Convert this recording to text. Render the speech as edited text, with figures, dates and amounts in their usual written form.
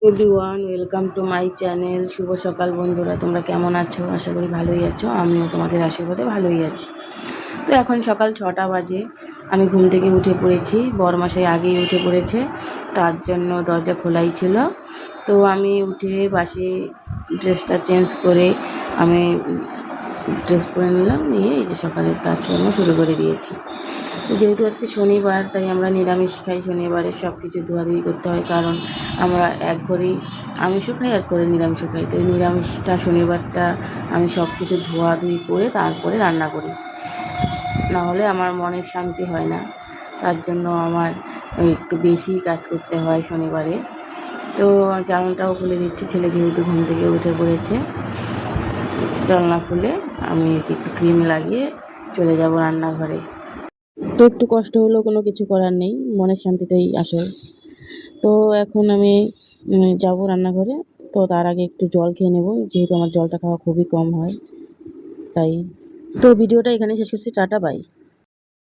Everyone, welcome to my channel. শুভ সকাল বন্ধুরা, তোমরা কেমন আছো? আশা করি ভালোই আছো। আমিও তোমাদের আশীর্বাদে ভালোই আছি। তো এখন সকাল 6টা বাজে, আমি ঘুম থেকে উঠে পড়েছি। বরমাসাই আগেই উঠে পড়েছে, তার জন্য দরজা খোলাই ছিল। তো আমি উঠে বাসি ড্রেসটা চেঞ্জ করে আমি ড্রেস পরে নিলাম, নিয়ে এই যে সকালের কাজকর্ম শুরু করে দিয়েছি। যেহেতু আজকে শনিবার, তাই আমরা নিরামিষ খাই। শনিবারে সব কিছু ধোয়াধুয়ি করতে হয়, কারণ আমরা এক ঘরেই আমিষও খাই, এক ঘরে নিরামিষও খাই। তো এই নিরামিষটা শনিবারটা আমি সব কিছু ধোয়াধুয়ি করে তারপরে রান্না করি, নাহলে আমার মনের শান্তি হয় না। তার জন্য আমার একটু বেশি কাজ করতে হয় শনিবারে। তো জানলাটাও খুলে দিচ্ছি, ছেলে যেহেতু ঘুম থেকে উঠে পড়েছে। জানলা খুলে আমি একটু ক্রিম লাগিয়ে চলে যাব রান্নাঘরে। তো একটু কষ্ট হলেও কোনো কিছু করার নেই, মনের শান্তিটাই আসল। তো এখন আমি যাব রান্নাঘরে। তো তার আগে একটু জল খেয়ে নেব, যেহেতু আমার জলটা খাওয়া খুবই কম হয়, তাই। তো ভিডিওটা এখানে শেষ করছি। টাটা, বাই।